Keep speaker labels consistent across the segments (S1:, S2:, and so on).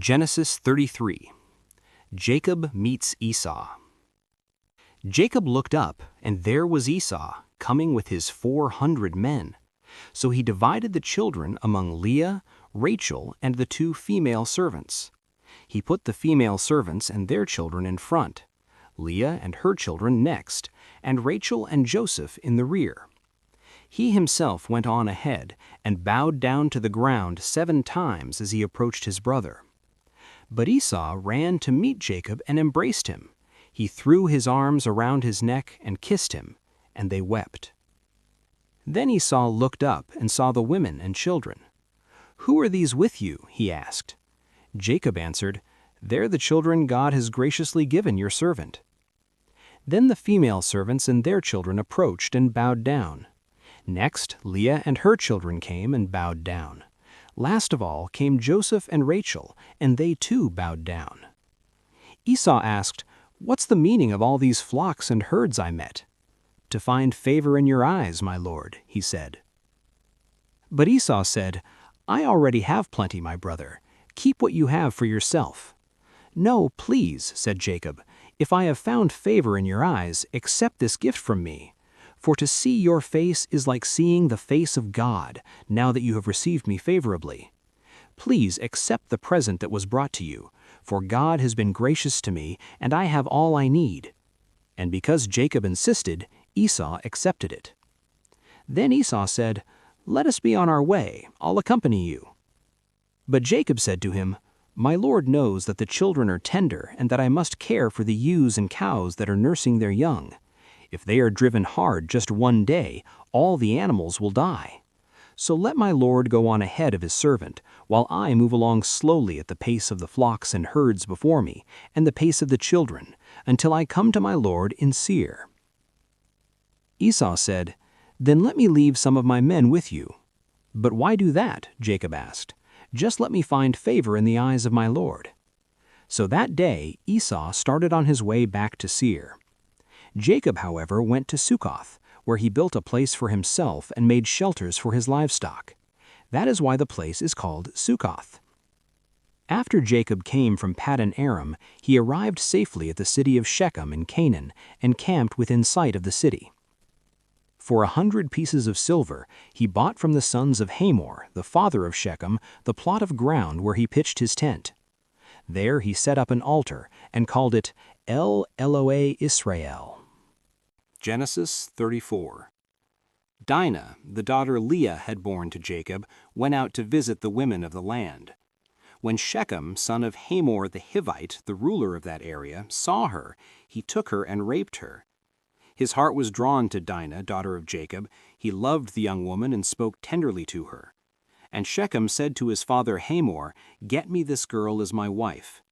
S1: Genesis 33. Jacob meets Esau. Jacob looked up, and there was Esau, coming with his 400 men. So he divided the children among Leah, Rachel, and the 2 female servants. He put the female servants and their children in front, Leah and her children next, and Rachel and Joseph in the rear. He himself went on ahead and bowed down to the ground 7 times as he approached his brother. But Esau ran to meet Jacob and embraced him. He threw his arms around his neck and kissed him, and they wept. Then Esau looked up and saw the women and children. "Who are these with you?" he asked. Jacob answered, "They're the children God has graciously given your servant." Then the female servants and their children approached and bowed down. Next, Leah and her children came and bowed down. Last of all came Joseph and Rachel, and they too bowed down. Esau asked, "What's the meaning of all these flocks and herds I met?" "To find favor in your eyes, my lord," he said. But Esau said, "I already have plenty, my brother. Keep what you have for yourself." "No, please," said Jacob, "if I have found favor in your eyes, accept this gift from me. For to see your face is like seeing the face of God, now that you have received me favorably. Please accept the present that was brought to you, for God has been gracious to me, and I have all I need." And because Jacob insisted, Esau accepted it. Then Esau said, "Let us be on our way, I'll accompany you." But Jacob said to him, "My lord knows that the children are tender, and that I must care for the ewes and cows that are nursing their young. If they are driven hard just one day, all the animals will die. So let my lord go on ahead of his servant, while I move along slowly at the pace of the flocks and herds before me, and the pace of the children, until I come to my lord in Seir." Esau said, "Then let me leave some of my men with you." "But why do that?" Jacob asked. "Just let me find favor in the eyes of my lord." So that day Esau started on his way back to Seir. Jacob, however, went to Succoth, where he built a place for himself and made shelters for his livestock. That is why the place is called Succoth. After Jacob came from Paddan Aram, he arrived safely at the city of Shechem in Canaan and camped within sight of the city. For 100 pieces of silver, he bought from the sons of Hamor, the father of Shechem, the plot of ground where he pitched his tent. There he set up an altar and called it El Elohe Israel. Genesis 34. Dinah, the daughter Leah had borne to Jacob, went out to visit the women of the land. When Shechem, son of Hamor the Hivite, the ruler of that area, saw her, he took her and raped her. His heart was drawn to Dinah, daughter of Jacob. He loved the young woman and spoke tenderly to her. And Shechem said to his father Hamor, "Get me this girl as my wife."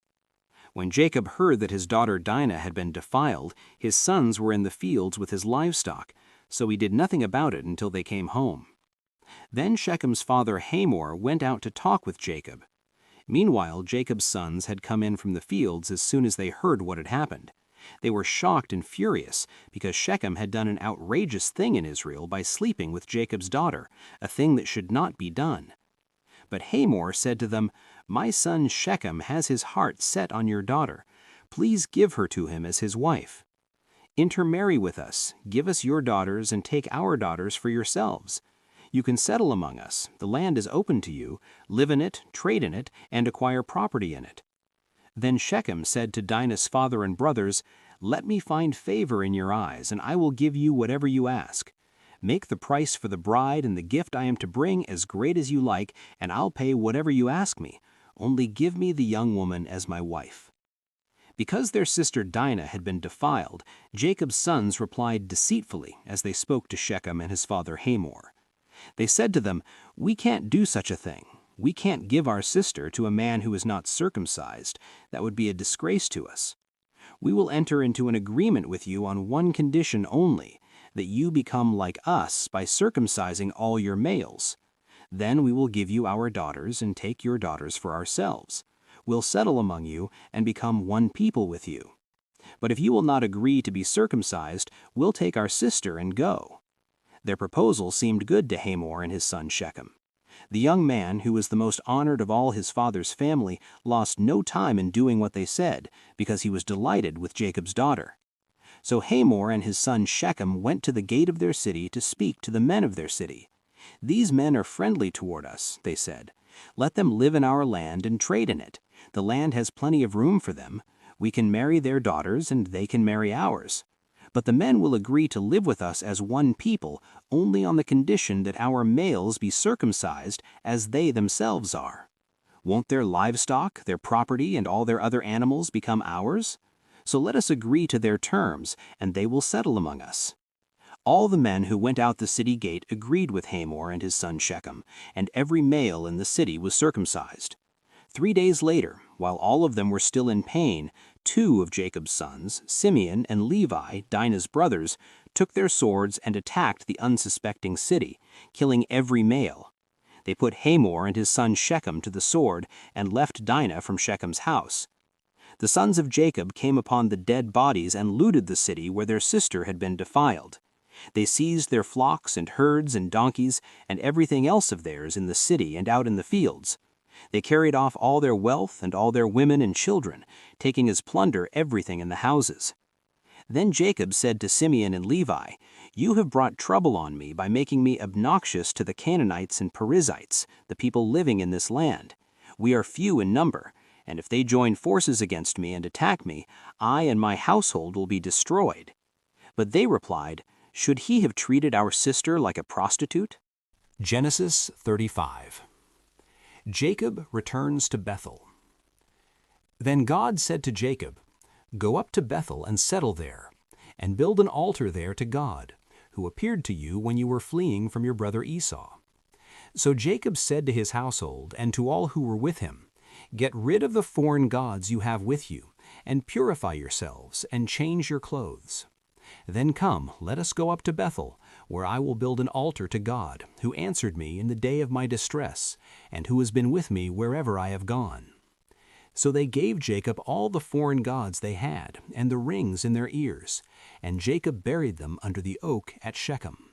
S1: When Jacob heard that his daughter Dinah had been defiled, his sons were in the fields with his livestock, so he did nothing about it until they came home. Then Shechem's father Hamor went out to talk with Jacob. Meanwhile, Jacob's sons had come in from the fields as soon as they heard what had happened. They were shocked and furious because Shechem had done an outrageous thing in Israel by sleeping with Jacob's daughter, a thing that should not be done. But Hamor said to them, "My son Shechem has his heart set on your daughter. Please give her to him as his wife. Intermarry with us, give us your daughters, and take our daughters for yourselves. You can settle among us, the land is open to you, live in it, trade in it, and acquire property in it." Then Shechem said to Dinah's father and brothers, "Let me find favor in your eyes, and I will give you whatever you ask. Make the price for the bride and the gift I am to bring as great as you like, and I'll pay whatever you ask me. Only give me the young woman as my wife." Because their sister Dinah had been defiled, Jacob's sons replied deceitfully as they spoke to Shechem and his father Hamor. They said to them, "We can't do such a thing. We can't give our sister to a man who is not circumcised. That would be a disgrace to us. We will enter into an agreement with you on one condition only, that you become like us by circumcising all your males. Then we will give you our daughters and take your daughters for ourselves. We'll settle among you and become one people with you. But if you will not agree to be circumcised, we'll take our sister and go." Their proposal seemed good to Hamor and his son Shechem. The young man, who was the most honored of all his father's family, lost no time in doing what they said, because he was delighted with Jacob's daughter. So Hamor and his son Shechem went to the gate of their city to speak to the men of their city. "These men are friendly toward us," they said. "Let them live in our land and trade in it. The land has plenty of room for them. We can marry their daughters and they can marry ours. But the men will agree to live with us as one people only on the condition that our males be circumcised as they themselves are. Won't their livestock, their property, and all their other animals become ours? So let us agree to their terms, and they will settle among us." All the men who went out the city gate agreed with Hamor and his son Shechem, and every male in the city was circumcised. 3 days later, while all of them were still in pain, 2 of Jacob's sons, Simeon and Levi, Dinah's brothers, took their swords and attacked the unsuspecting city, killing every male. They put Hamor and his son Shechem to the sword and left Dinah from Shechem's house. The sons of Jacob came upon the dead bodies and looted the city where their sister had been defiled. They seized their flocks and herds and donkeys and everything else of theirs in the city and out in the fields. They carried off all their wealth and all their women and children, taking as plunder everything in the houses. Then Jacob said to Simeon and Levi, "You have brought trouble on me by making me obnoxious to the Canaanites and Perizzites, the people living in this land. We are few in number, and if they join forces against me and attack me, I and my household will be destroyed." But they replied, "Should he have treated our sister like a prostitute?" Genesis 35. Jacob returns to Bethel. Then God said to Jacob, "Go up to Bethel and settle there, and build an altar there to God, who appeared to you when you were fleeing from your brother Esau." So Jacob said to his household and to all who were with him, "Get rid of the foreign gods you have with you, and purify yourselves, and change your clothes. Then come, let us go up to Bethel, where I will build an altar to God, who answered me in the day of my distress, and who has been with me wherever I have gone." So they gave Jacob all the foreign gods they had, and the rings in their ears, and Jacob buried them under the oak at Shechem.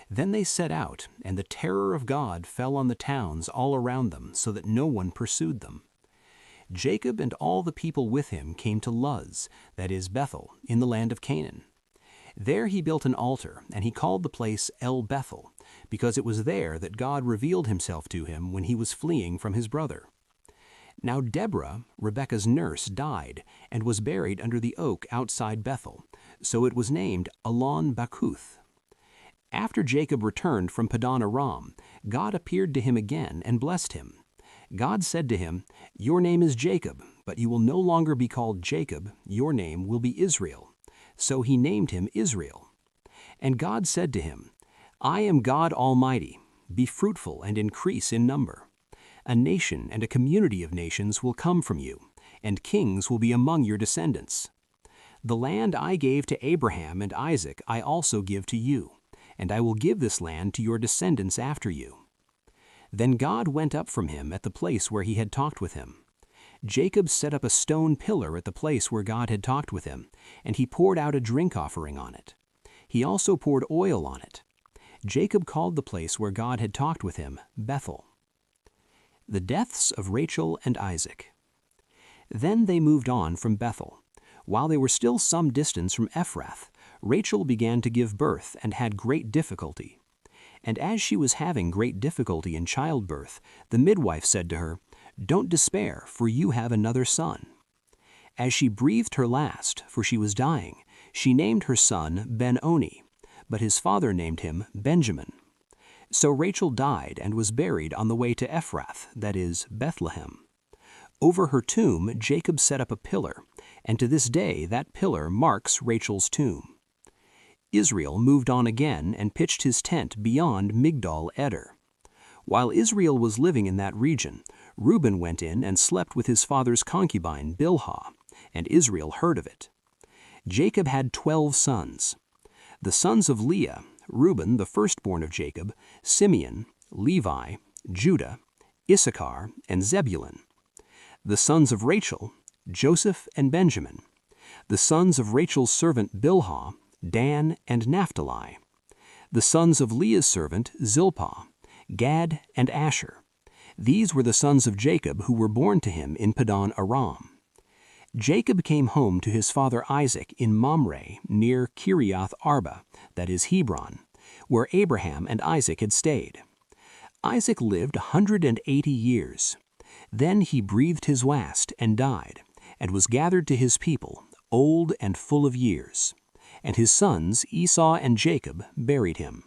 S1: Then they set out, and the terror of God fell on the towns all around them, so that no one pursued them. Jacob and all the people with him came to Luz, that is Bethel, in the land of Canaan. There he built an altar, and he called the place El Bethel, because it was there that God revealed himself to him when he was fleeing from his brother. Now Deborah, Rebekah's nurse, died and was buried under the oak outside Bethel, so it was named Allon Bakuth. After Jacob returned from Paddan Aram, God appeared to him again and blessed him. God said to him, "Your name is Jacob, but you will no longer be called Jacob, your name will be Israel." So he named him Israel. And God said to him, "I am God Almighty. Be fruitful and increase in number. A nation and a community of nations will come from you, and kings will be among your descendants. The land I gave to Abraham and Isaac I also give to you, and I will give this land to your descendants after you." Then God went up from him at the place where he had talked with him. Jacob set up a stone pillar at the place where God had talked with him, and he poured out a drink offering on it. He also poured oil on it. Jacob called the place where God had talked with him Bethel. The deaths of Rachel and Isaac. Then they moved on from Bethel. While they were still some distance from Ephrath, Rachel began to give birth and had great difficulty. And as she was having great difficulty in childbirth, the midwife said to her, "Don't despair, for you have another son." As she breathed her last, for she was dying, she named her son Ben-Oni, but his father named him Benjamin. So Rachel died and was buried on the way to Ephrath, that is, Bethlehem. Over her tomb Jacob set up a pillar, and to this day that pillar marks Rachel's tomb. Israel moved on again and pitched his tent beyond Migdal Eder. While Israel was living in that region, Reuben went in and slept with his father's concubine Bilhah, and Israel heard of it. Jacob had 12 sons. The sons of Leah, Reuben the firstborn of Jacob, Simeon, Levi, Judah, Issachar, and Zebulun. The sons of Rachel, Joseph and Benjamin. The sons of Rachel's servant Bilhah, Dan and Naphtali. The sons of Leah's servant Zilpah, Gad and Asher. These were the sons of Jacob who were born to him in Paddan Aram. Jacob came home to his father Isaac in Mamre near Kiriath Arba, that is Hebron, where Abraham and Isaac had stayed. Isaac lived 180 years. Then he breathed his last and died, and was gathered to his people, old and full of years. And his sons Esau and Jacob buried him.